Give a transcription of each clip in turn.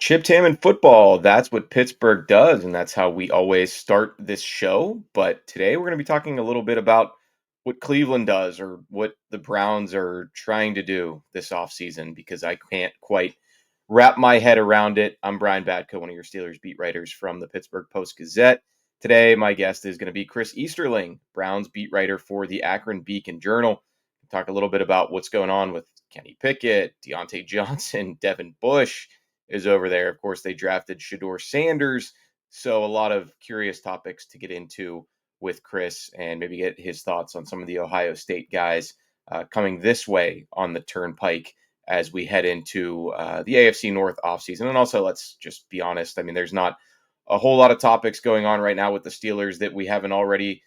Chipped ham and football. That's what Pittsburgh does, and that's how we always start this show. But today we're going to be talking a little bit about what Cleveland does or what the Browns are trying to do this offseason because I can't quite wrap my head around it. I'm Brian Batko, one of your Steelers beat writers from the Pittsburgh Post-Gazette. Today, my guest is going to be Chris Easterling, Browns beat writer for the Akron Beacon Journal. Talk a little bit about what's going on with Kenny Pickett, Diontae Johnson, Devin Bush is over there. Of course, they drafted Shedeur Sanders. So a lot of curious topics to get into with Chris and maybe get his thoughts on some of the Ohio State guys coming this way on the turnpike as we head into the AFC North offseason. And also, let's just be honest. I mean, there's not a whole lot of topics going on right now with the Steelers that we haven't already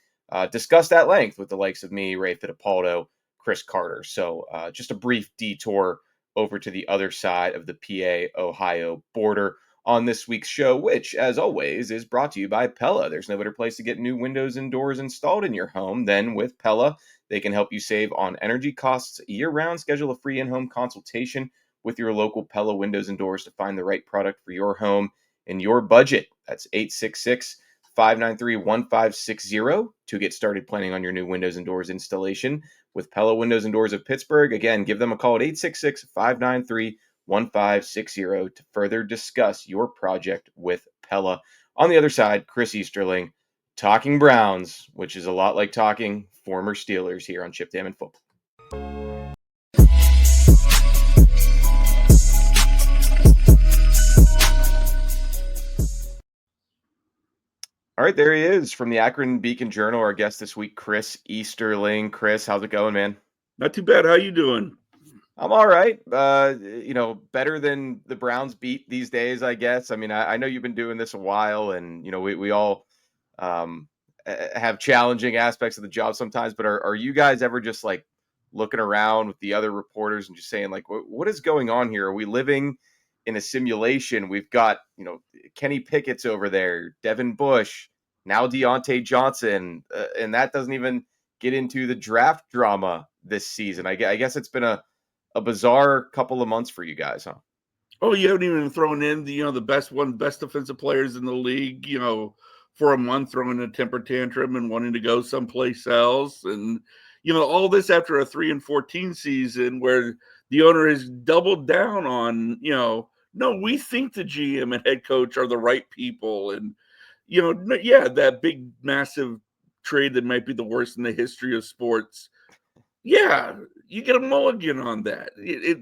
discussed at length with the likes of me, Ray Fittipaldo, Chris Carter. So just a brief detour over to the other side of the PA-Ohio border on this week's show, which, as always, is brought to you by Pella. There's no better place to get new windows and doors installed in your home than with Pella. They can help you save on energy costs year-round. Schedule a free in-home consultation with your local Pella windows and doors to find the right product for your home and your budget. That's 866-593-1560 to get started planning on your new windows and doors installation with Pella Windows and Doors of Pittsburgh. Again, give them a call at 866-593-1560 to further discuss your project with Pella. On the other side, Chris Easterling, talking Browns, which is a lot like talking former Steelers here on Chipped Ham and Football. All right, there he is from the Akron Beacon Journal. Our guest this week, Chris Easterling. Chris, how's it going, man? Not too bad. How you doing? I'm all right. Better than the Browns beat these days, I guess. I mean, I know you've been doing this a while, and we all have challenging aspects of the job sometimes. But are you guys ever just like looking around with the other reporters and just saying like, what is going on here? Are we living in a simulation? We've got Kenny Pickett's over there, Devin Bush, now Diontae Johnson, and that doesn't even get into the draft drama this season. I guess it's been a bizarre couple of months for you guys, huh? Oh, you haven't even thrown in the best defensive players in the league, for a month, throwing a temper tantrum and wanting to go someplace else. And, all this after a 3-14 season where the owner has doubled down on, no, we think the GM and head coach are the right people. And, that big, massive trade that might be the worst in the history of sports. Yeah, you get a mulligan on that. It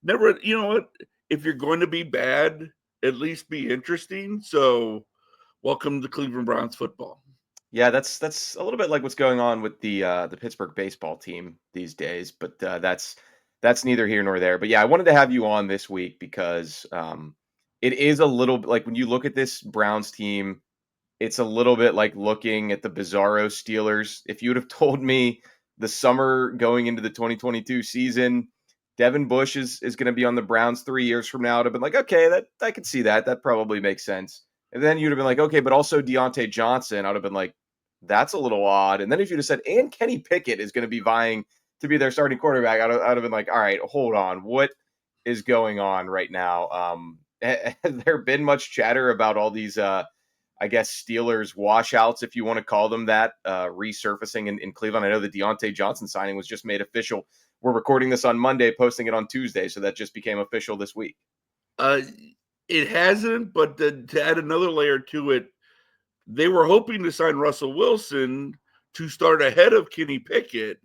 never, what? If you're going to be bad, at least be interesting. So, welcome to Cleveland Browns football. Yeah, that's a little bit like what's going on with the Pittsburgh baseball team these days, but that's neither here nor there. But yeah, I wanted to have you on this week because it is a little bit like when you look at this Browns team, it's a little bit like looking at the Bizarro-Steelers. If you would have told me the summer going into the 2022 season, Devin Bush is going to be on the Browns 3 years from now, I'd have been like, okay, that I could see that. That probably makes sense. And then you'd have been like, okay, but also Diontae Johnson. I'd have been like, that's a little odd. And then if you'd have said, and Kenny Pickett is going to be vying to be their starting quarterback, I'd have been like, all right, hold on. What is going on right now? Has there been much chatter about all these, I guess, Steelers washouts, if you want to call them that, resurfacing in Cleveland? I know the Diontae Johnson signing was just made official. We're recording this on Monday, posting it on Tuesday, so that just became official this week. It hasn't, but to add another layer to it, they were hoping to sign Russell Wilson to start ahead of Kenny Pickett.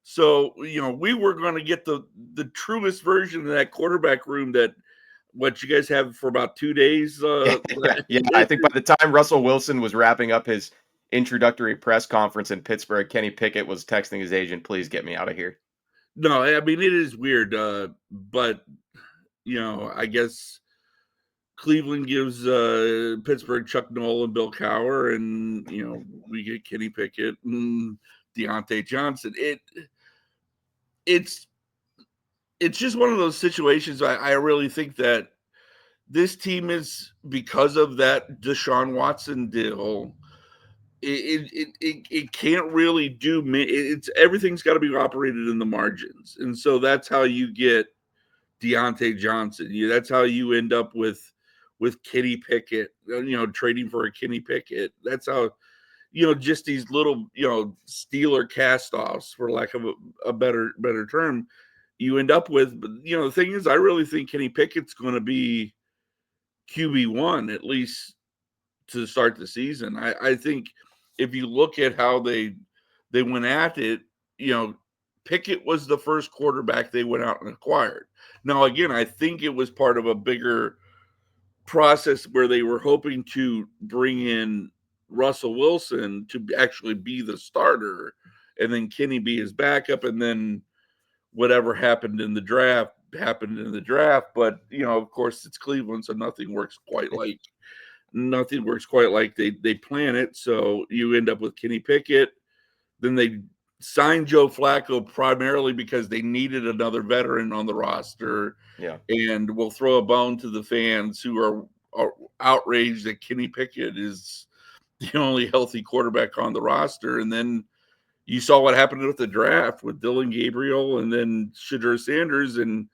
So, we were going to get the truest version of that quarterback room that what you guys have for about 2 days. Yeah, I think by the time Russell Wilson was wrapping up his introductory press conference in Pittsburgh, Kenny Pickett was texting his agent, please get me out of here. No, I mean, it is weird, but, I guess Cleveland gives Pittsburgh Chuck Noll and Bill Cowher, and, we get Kenny Pickett and Diontae Johnson. It's just one of those situations. I really think that this team is, because of that Deshaun Watson deal, it can't really do. It's everything's got to be operated in the margins, and so that's how you get Diontae Johnson. That's how you end up with with Kenny Pickett, trading for a Kenny Pickett. That's how, just these little, Steeler cast-offs, for lack of a better term, you end up with. But, the thing is, I really think Kenny Pickett's going to be QB1, at least to start the season. I think if you look at how they went at it, Pickett was the first quarterback they went out and acquired. Now, again, I think it was part of a bigger process where they were hoping to bring in Russell Wilson to actually be the starter, and then Kenny be his backup, and then whatever happened in the draft happened in the draft. But of course, it's Cleveland, so nothing works quite like they plan it. So you end up with Kenny Pickett. Then they signed Joe Flacco primarily because they needed another veteran on the roster. Yeah. And we'll throw a bone to the fans who are outraged that Kenny Pickett is the only healthy quarterback on the roster. And then you saw what happened with the draft with Dillon Gabriel and then Shedeur Sanders. And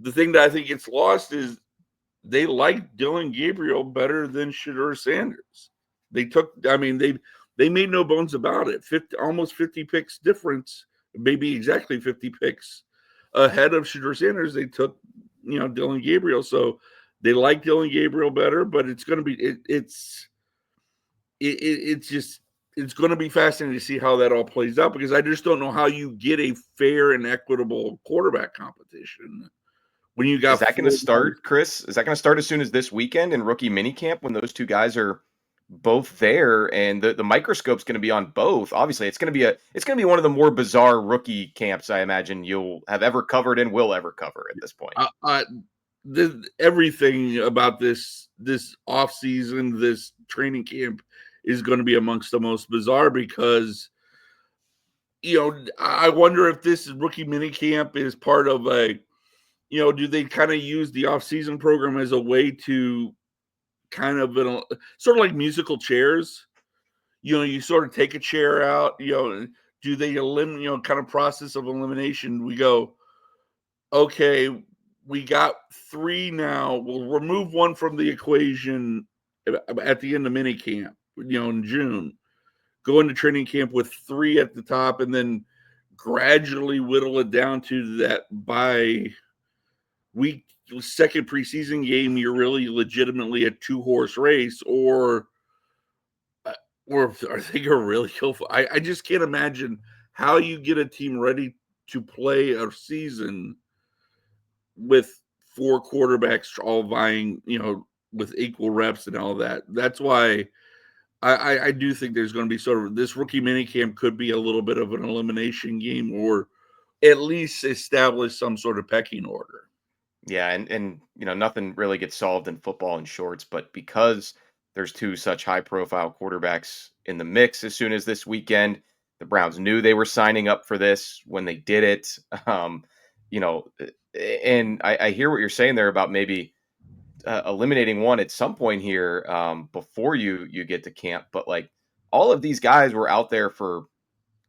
the thing that I think gets lost is they like Dillon Gabriel better than Shedeur Sanders. They made no bones about it. Almost 50 picks difference, maybe exactly 50 picks ahead of Shedeur Sanders. They took, Dillon Gabriel. So they like Dillon Gabriel better, but it's going to be, it's going to be fascinating to see how that all plays out, because I just don't know how you get a fair and equitable quarterback competition when you got. Is that going to start, Chris? Is that going to start as soon as this weekend in rookie minicamp when those two guys are both there, and the microscope's going to be on both? Obviously, it's going to be one of the more bizarre rookie camps I imagine you'll have ever covered and will ever cover at this point. Everything about this offseason, this training camp, is going to be amongst the most bizarre, because I wonder if this rookie minicamp is part of a, do they kind of use the offseason program as a way to kind of sort of like musical chairs? You sort of take a chair out, do they eliminate, kind of process of elimination. We go, okay, we got 3 now. We'll remove one from the equation at the end of minicamp, in June. Go into training camp with 3 at the top, and then gradually whittle it down to that by week second preseason game, you're really legitimately a 2-horse race, or are they going to really go for? I just can't imagine how you get a team ready to play a season with 4 quarterbacks all vying, with equal reps and all that. That's why I do think there's going to be sort of this rookie minicamp could be a little bit of an elimination game, or at least establish some sort of pecking order. Yeah, and nothing really gets solved in football in shorts, but because there's 2 such high-profile quarterbacks in the mix as soon as this weekend, the Browns knew they were signing up for this when they did it. And I hear what you're saying there about maybe eliminating one at some point here before you get to camp, but like all of these guys were out there for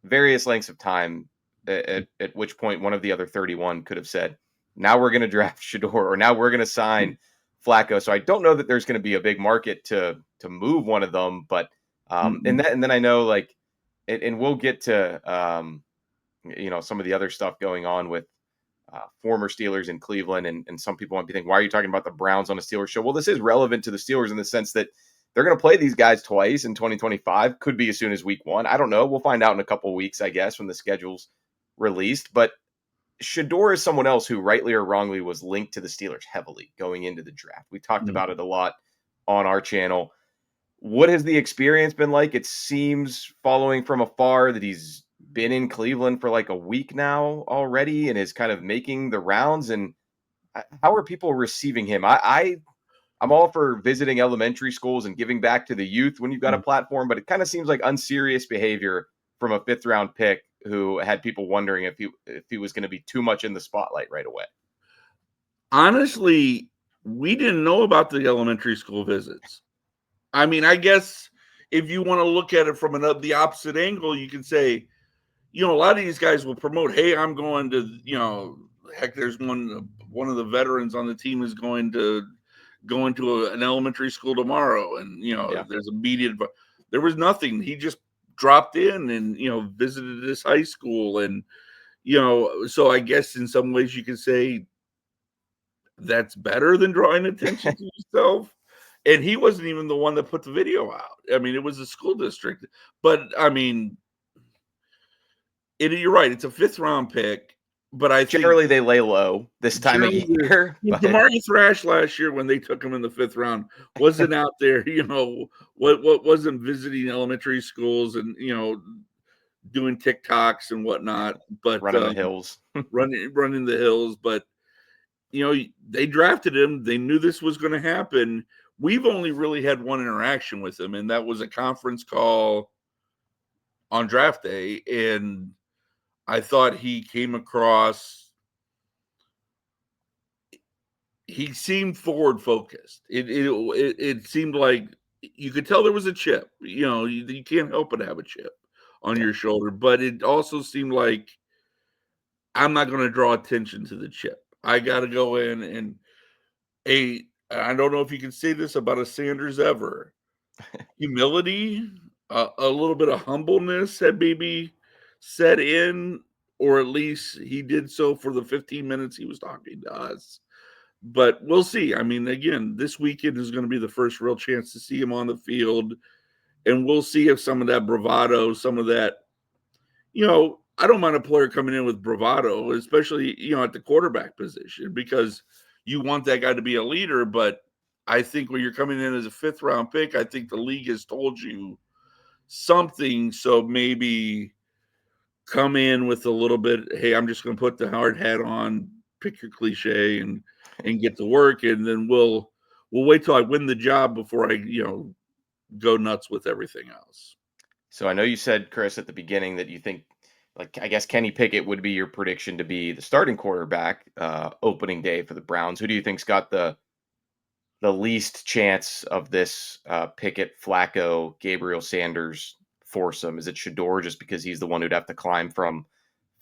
various lengths of time, at which point one of the other 31 could have said, now we're going to draft Shedeur, or now we're going to sign Flacco. So I don't know that there's going to be a big market to move one of them, but and then I know, like, and we'll get to some of the other stuff going on with former Steelers in Cleveland, and some people might be thinking, why are you talking about the Browns on a Steelers show? Well, this is relevant to the Steelers in the sense that they're going to play these guys twice in 2025. Could be as soon as week 1. I don't know. We'll find out in a couple of weeks, I guess, when the schedule's released. But Shedeur is someone else who, rightly or wrongly, was linked to the Steelers heavily going into the draft. We talked about it a lot on our channel. What has the experience been like? It seems, following from afar, that he's been in Cleveland for like a week now already and is kind of making the rounds. And how are people receiving him? I'm all for visiting elementary schools and giving back to the youth when you've got a platform, but it kind of seems like unserious behavior from a 5th round pick who had people wondering if he was going to be too much in the spotlight right away. Honestly, we didn't know about the elementary school visits. I mean, I guess if you want to look at it from the opposite angle, you can say, a lot of these guys will promote, hey, I'm going to, heck, there's one of the veterans on the team is going to going to an elementary school tomorrow, and there's immediate. There was nothing. He just dropped in and visited this high school, and so I guess in some ways you could say that's better than drawing attention to yourself. And he wasn't even the one that put the video out. I mean, it was the school district. But I mean, you're right. It's a 5th-round pick. But I think generally they lay low this time of year. Damari Thrash last year, when they took him in the 5th round, wasn't out there. What wasn't visiting elementary schools and doing TikToks and whatnot. But running the hills, running the hills. But they drafted him. They knew this was going to happen. We've only really had one interaction with him, and that was a conference call on draft day. And I thought he came across, he seemed forward focused. It seemed like you could tell there was a chip. You can't help but have a chip on your shoulder, but it also seemed like, I'm not going to draw attention to the chip. I got to go in and I don't know if you can say this about a Sanders ever. Humility, a little bit of humbleness had maybe set in, or at least he did so for the 15 minutes he was talking to us. But we'll see. I mean, again, this weekend is going to be the first real chance to see him on the field, and we'll see if some of that bravado, some of that, I don't mind a player coming in with bravado, especially, at the quarterback position, because you want that guy to be a leader. But I think when you're coming in as a 5th-round pick, I think the league has told you something. So maybe come in with a little bit, hey, I'm just going to put the hard hat on, pick your cliche, and get to work. And then we'll wait till I win the job before I, go nuts with everything else. So I know you said, Chris, at the beginning that you think, I guess Kenny Pickett would be your prediction to be the starting quarterback opening day for the Browns. Who do you think's got the least chance of this Pickett, Flacco, Gabriel, Sanders foursome? Is it Shedeur, just because he's the one who'd have to climb from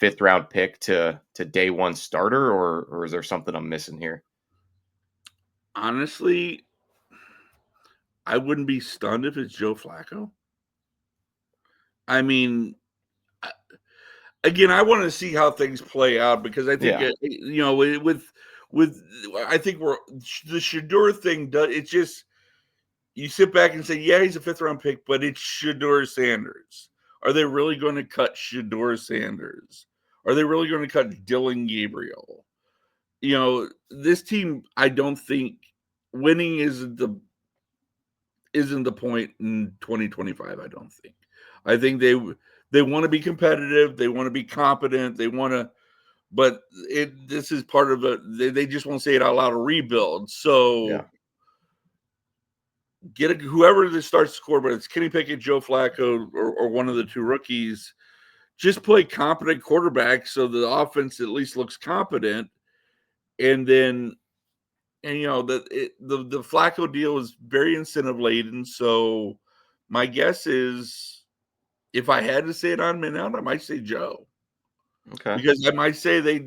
5th-round pick to day one starter, or is there something I'm missing here? Honestly, I wouldn't be stunned if it's Joe Flacco. I mean, again, I want to see how things play out, because I think with I think the Shedeur thing does. It's just, you sit back and say, yeah, he's a 5th-round pick, but it's Shedeur Sanders. Are they really going to cut Shedeur Sanders? Are they really going to cut Dillon Gabriel? This team, I don't think winning isn't the point in 2025. I don't think. I think they want to be competitive. They want to be competent. They want to, but this is part of it. They just won't say it out loud, a rebuild. So get whoever that starts to score, but it's Kenny Pickett, Joe Flacco, or one of the 2 rookies. Just play competent quarterback so the offense at least looks competent. And then, the Flacco deal is very incentive laden. So my guess is, if I had to say it on minute, I might say Joe. Okay. Because I might say they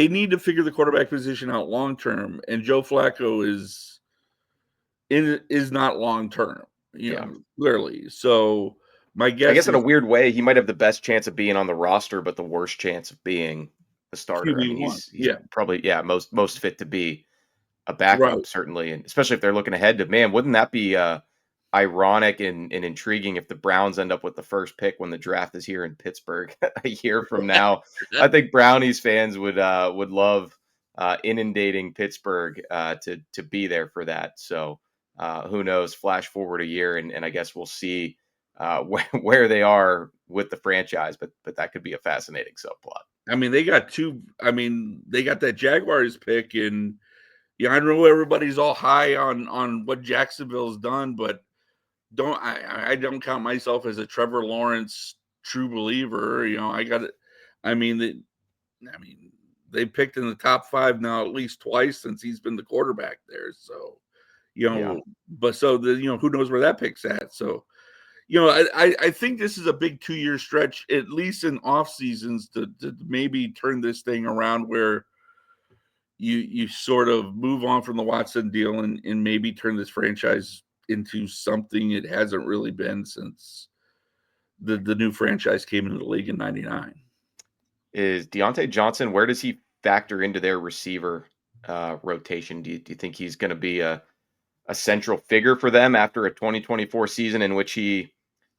need to figure the quarterback position out long term, and Joe Flacco is not long term, clearly. So my guess, I guess in a weird way, he might have the best chance of being on the roster, but the worst chance of being the starter. I mean, he's probably most fit to be a backup, certainly, and especially if they're looking ahead to, man, wouldn't that be ironic and intriguing if the Browns end up with the first pick when the draft is here in Pittsburgh a year from now? I think Brownies fans would love inundating Pittsburgh to be there for that. So who knows? Flash forward a year, and I guess we'll see where they are with the franchise. But that could be a fascinating subplot. I mean, they got that Jaguars pick, and I know everybody's all high on what Jacksonville's done, but I don't count myself as a Trevor Lawrence true believer. They picked in the top 5 now at least twice since he's been the quarterback there. So, but who knows where that pick's at. So, I think this is a big 2-year stretch, at least in off seasons, to maybe turn this thing around where, you sort of move on from the Watson deal and maybe turn this franchise into something it hasn't really been since the new franchise came into the league in '99. Is Diontae Johnson, where does he factor into their receiver rotation? Do you think he's going to be a central figure for them after a 2024 season in which he,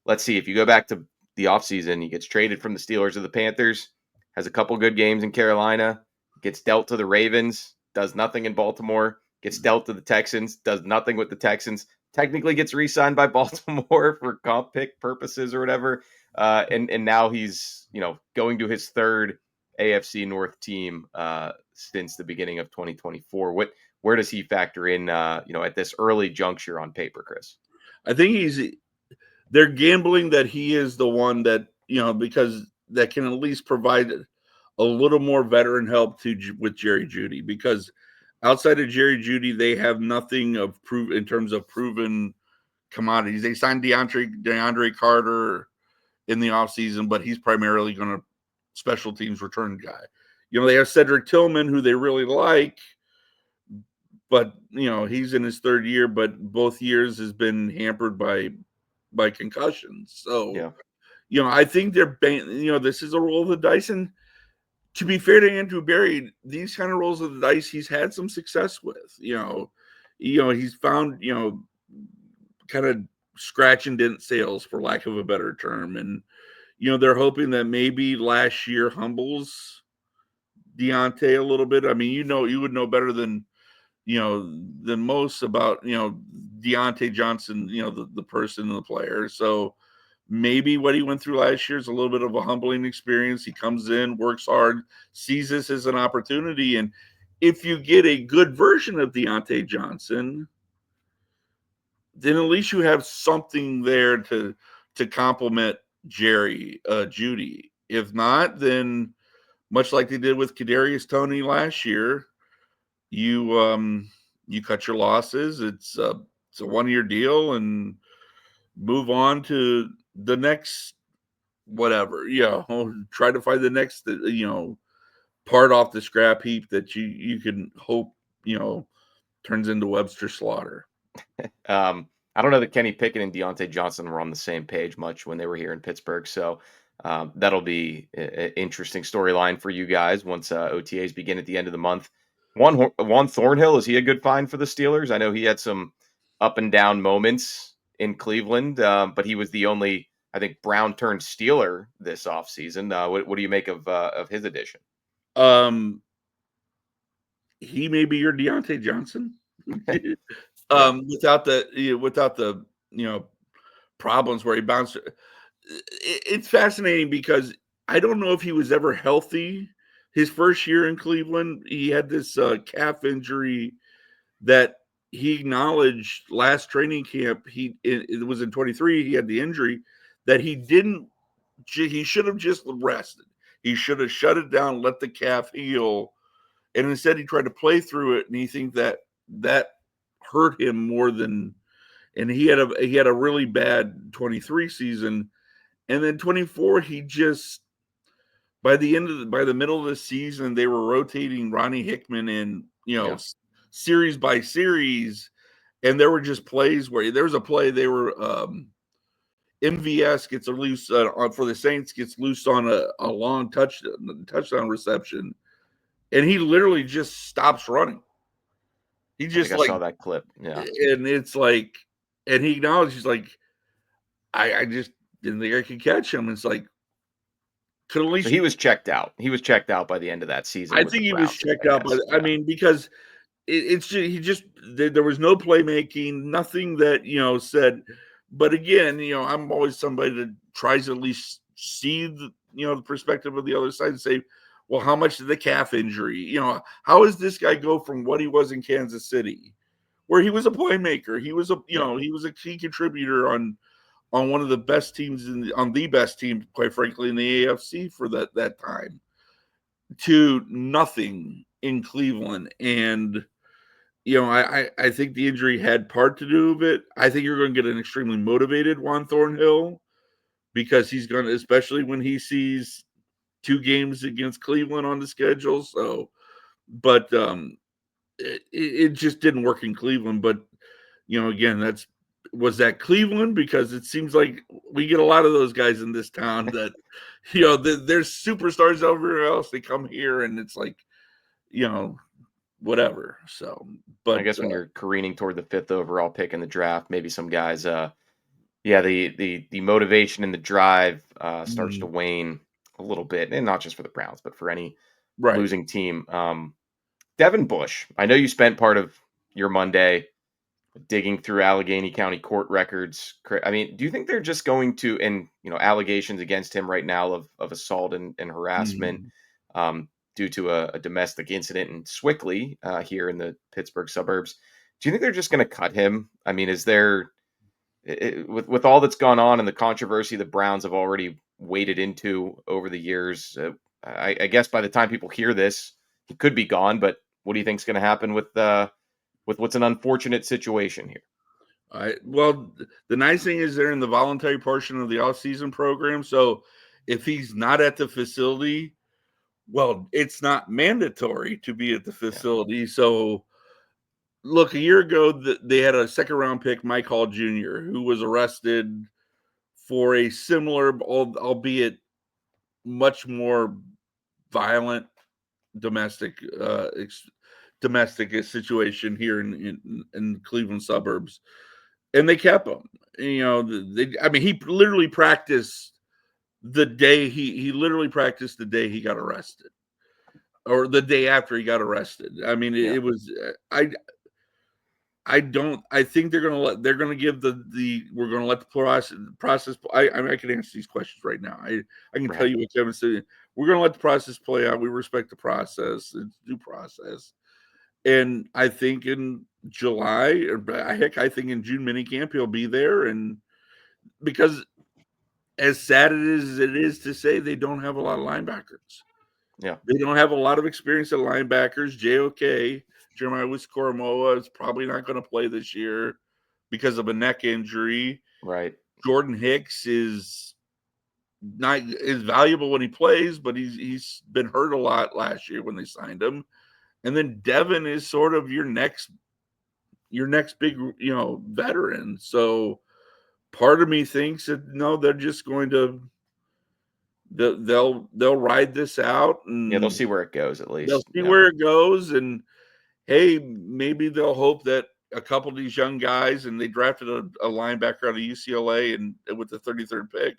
let's see, if you go back to the offseason, he gets traded from the Steelers to the Panthers, has a couple good games in Carolina, gets dealt to the Ravens, does nothing in Baltimore, gets dealt to the Texans, does nothing with the Texans, technically gets re-signed by Baltimore for comp pick purposes or whatever. And now he's, going to his third AFC North team since the beginning of 2024. Where does he factor in, at this early juncture on paper, Chris? I think they're gambling that he is the one that, because that can at least provide a little more veteran help with Jerry Jeudy, because outside of Jerry Jeudy, they have nothing in terms of proven commodities. They signed DeAndre Carter in the offseason, but he's primarily going to special teams return guy. They have Cedric Tillman, who they really like, but he's in his third year, but both years has been hampered by concussions. So, yeah. I think this is a roll of the dice. And to be fair to Andrew Berry, these kind of rolls of the dice he's had some success with. He's found kind of scratch and dent sales, for lack of a better term, and they're hoping that maybe last year humbles Diontae a little bit. I mean, you would know better than most about Diontae Johnson, the person and the player. So maybe what he went through last year is a little bit of a humbling experience. He comes in, works hard, sees this as an opportunity, and if you get a good version of Diontae Johnson, then at least you have something there to complement Jerry Jeudy. If not, then much like they did with Kadarius Toney last year, you cut your losses. It's a 1-year deal and move on to the next whatever. Try to find the next part off the scrap heap that you can hope turns into Webster Slaughter. I don't know that Kenny Pickett and Diontae Johnson were on the same page much when they were here in Pittsburgh. So that'll be an interesting storyline for you guys once OTAs begin at the end of the month. Juan Thornhill, is he a good find for the Steelers? I know he had some up and down moments in Cleveland, but he was the only, I think, Brown turned Steeler this offseason. What do you make of his addition? He may be your Diontae Johnson. Without the problems where he bounced. It's fascinating because I don't know if he was ever healthy. His first year in Cleveland, he had this calf injury that he acknowledged last training camp. It was in 23. He had the injury that he should have just rested. He should have shut it down, let the calf heal, and instead he tried to play through it. And he thinks that hurt him more than. And he had a really bad 23 season, and then 24 he just. By the middle of the season, they were rotating Ronnie Hickman in, series by series, and there were just plays where there was a play they were MVS gets a loose for the Saints, gets loose on a long touchdown reception, and he literally just stops running. He just I saw that clip, yeah, and it's like, and he acknowledged, he's like, I just didn't think I could catch him. It's like. So he was checked out. He was checked out by the end of that season. I think he was checked out. I mean, because there was no playmaking, nothing that said. But again, I'm always somebody that tries to at least see the perspective of the other side and say, well, how much did the calf injury? How does this guy go from what he was in Kansas City, where he was a playmaker, he was a key contributor on one of the best teams on the best team, quite frankly, in the AFC for that time, to nothing in Cleveland. And, I think the injury had part to do with it. I think you're going to get an extremely motivated Juan Thornhill, because he's going to, especially when he sees 2 games against Cleveland on the schedule. So but it just didn't work in Cleveland. But again, was that Cleveland? Because it seems like we get a lot of those guys in this town that there's superstars everywhere else. They come here and it's like whatever. So, but I guess when you're careening toward the 5th overall pick in the draft, maybe some guys, yeah, the motivation and the drive starts to wane a little bit, and not just for the Browns, but for any right. losing team. Devin Bush, I know you spent part of your Monday digging through Allegheny County court records. I mean, do you think they're just going to, and allegations against him right now of assault and harassment Mhm. due to a domestic incident in Swickley here in the Pittsburgh suburbs? Do you think they're just going to cut him? I mean, is there with all that's gone on and the controversy the Browns have already waded into over the years? I guess by the time people hear this, he could be gone. But what do you think is going to happen with what's an unfortunate situation here? Well, the nice thing is they're in the voluntary portion of the off-season program. So if he's not at the facility, well, it's not mandatory to be at the Yeah, facility. So look, a year ago, they had a second-round pick, Mike Hall Jr., who was arrested for a similar, albeit much more violent domestic situation here in Cleveland suburbs, and they kept him. I mean, he literally practiced the day he literally practiced the day he got arrested, or the day after he got arrested. I mean, yeah, it was I don't. I think they're gonna give we're gonna let the process. I mean, I can answer these questions right now. I can tell right. you what Kevin said. We're gonna let the process play out. We respect the process. It's due process. And I think in July, or heck, I think in June minicamp he'll be there. And because as sad as it is to say, they don't have a lot of linebackers. Yeah, They don't have a lot of experience at linebackers. JOK, Jeremiah Wiskoromoa, is probably not going to play this year because of a neck injury. right. Jordan Hicks is valuable when he plays, but he's been hurt a lot last year when they signed him. And then Devin is sort of your next big veteran. So part of me thinks that no, they're just going to they'll ride this out Yeah, they'll and see where it goes at they'll least. see Yeah, where it goes. And hey, maybe they'll hope that a couple of these young guys, and they drafted a linebacker out of UCLA and with the 33rd pick.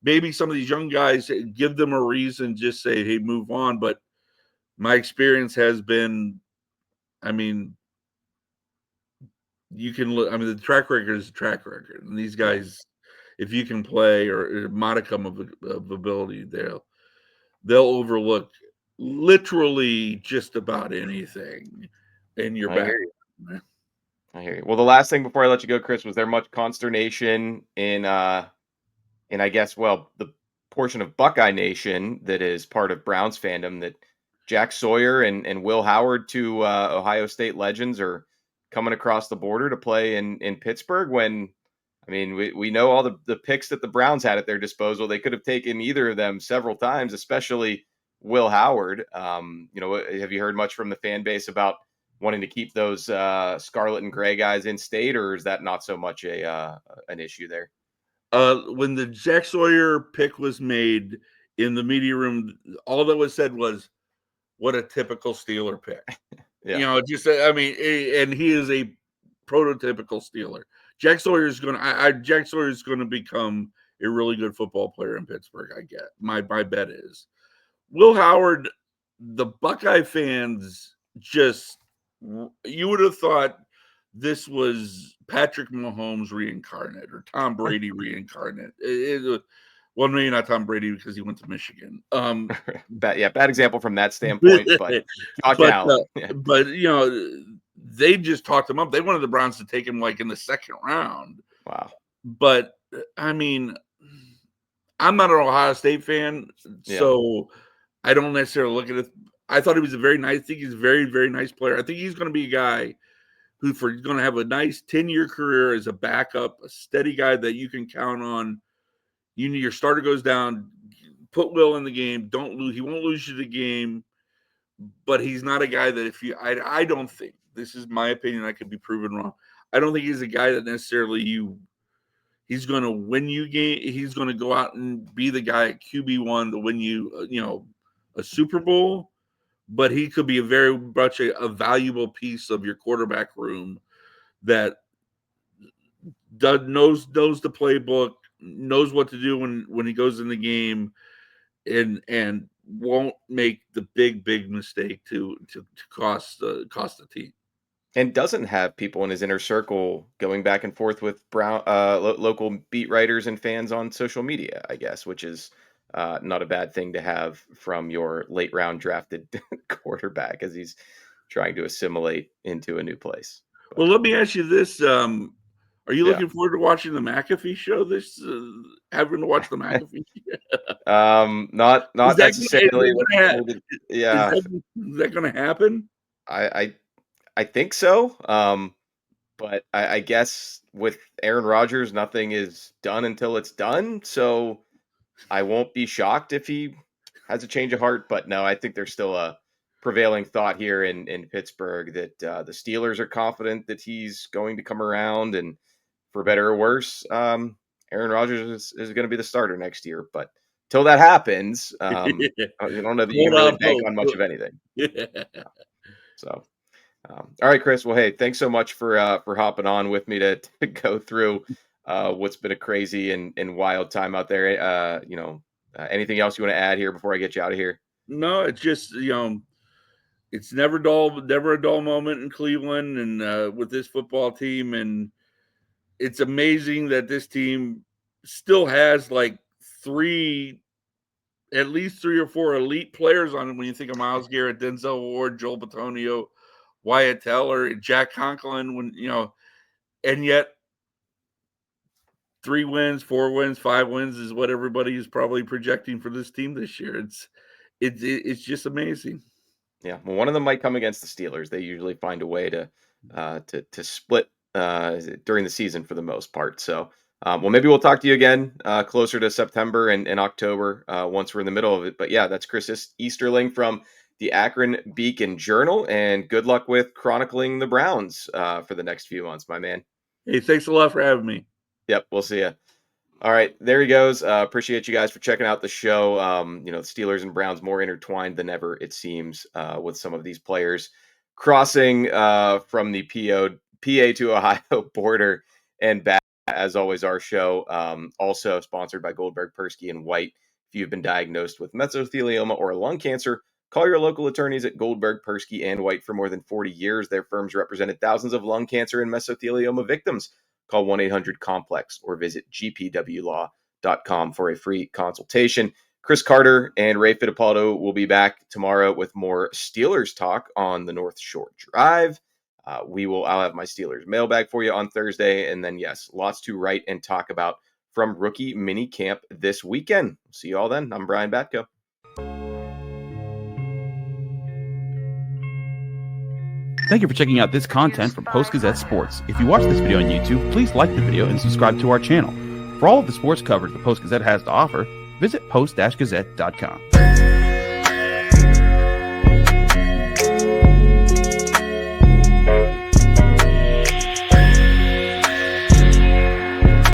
Maybe some of these young guys give them a reason, just say, hey, move on. But my experience has been, I mean, you can look, I mean, the track record is a track record. And these yeah. guys, if you can play or a modicum of ability, they'll overlook literally just about anything in your I back. hear you. I hear you. Well, the last thing before I let you go, Chris, was there much consternation in I guess, well, the portion of Buckeye Nation that is part of Browns fandom that Jack Sawyer and Will Howard, two Ohio State legends, are coming across the border to play in Pittsburgh when I mean, we know all the picks that the Browns had at their disposal. They could have taken either of them several times, especially Will Howard. Have you heard much from the fan base about wanting to keep those Scarlet and Gray guys in state, or is that not so much an issue there? When the Jack Sawyer pick was made in the media room, all that was said was, "What a typical Steeler pick." Yeah, Just I mean, and he is a prototypical Steeler. Jack Sawyer is going to become a really good football player in Pittsburgh. I get my bet is Will Howard. The Buckeye fans just you would have thought this was Patrick Mahomes reincarnate or Tom Brady reincarnate. Well, maybe not Tom Brady because he went to Michigan. bad example from that standpoint, but Josh but Allen. Yeah, but they just talked him up. They wanted the Browns to take him like in the second round. wow. But I mean, I'm not an Ohio State fan, Yeah, so I don't necessarily look at it. I thought he was I think he's a very, very nice player. I think he's going to be a guy who's going to have a nice 10-year career as a backup, a steady guy that you can count on. Your starter goes down, put Will in the game. Don't lose. He won't lose you the game. but he's not a guy that I don't think, this is my opinion, I could be proven wrong. I don't think he's a guy that necessarily he's going to win you game. He's going to go out and be the guy at QB1 to win you, a Super Bowl, but he could be a very much a valuable piece of your quarterback room that knows the playbook, knows what to do when he goes in the game, and won't make the big mistake to cost the team. And doesn't have people in his inner circle going back and forth with local beat writers and fans on social media, I guess, which is not a bad thing to have from your late round drafted quarterback as he's trying to assimilate into a new place. But, well, let me ask you this. Are you Yeah. looking forward to watching the McAfee show? Having to watch the McAfee show? not Is that necessarily. Yeah. Is that going to happen? I think so. But I guess with Aaron Rodgers, nothing is done until it's done. So I won't be shocked if he has a change of heart. But no, I think there's still a prevailing thought here in Pittsburgh that the Steelers are confident that he's going to come around, and for better or worse, Aaron Rodgers is going to be the starter next year. But till that happens, I don't know that you can really bank on much of anything. So. All right, Chris. Well, hey, thanks so much for hopping on with me to go through what's been a crazy and wild time out there. Anything else you want to add here before I get you out of here? No, it's just it's never a dull moment in Cleveland and with this football team, and it's amazing that this team still has like at least three or four elite players on it. When you think of Myles Garrett, Denzel Ward, Joel Bitonio, Wyatt Teller, Jack Conklin, and yet 3 wins, 4 wins, 5 wins is what everybody is probably projecting for this team this year. It's just amazing. Yeah, well, one of them might come against the Steelers. They usually find a way to split during the season for the most part. So, well, maybe we'll talk to you again closer to September and October once we're in the middle of it. But yeah, that's Chris Easterling from the Akron Beacon Journal, and good luck with chronicling the Browns for the next few months, my man. Hey, thanks a lot for having me. Yep, we'll see you. All right, there he goes. Appreciate you guys for checking out the show. The Steelers and Browns more intertwined than ever, it seems, with some of these players crossing from the PA to Ohio border and back. As always, our show also sponsored by Goldberg, Persky, and White. If you've been diagnosed with mesothelioma or lung cancer, call your local attorneys at Goldberg, Persky, and White. For more than 40 years, their firms represented thousands of lung cancer and mesothelioma victims. Call 1-800-COMPLEX or visit gpwlaw.com for a free consultation. Chris Carter and Ray Fittipaldo will be back tomorrow with more Steelers talk on the North Shore Drive. I'll have my Steelers mailbag for you on Thursday. And then, yes, lots to write and talk about from rookie mini camp this weekend. See you all then. I'm Brian Batko. Thank you for checking out this content from Post-Gazette Sports. If you watch this video on YouTube, please like the video and subscribe to our channel. For all of the sports coverage the Post-Gazette has to offer, visit post-gazette.com.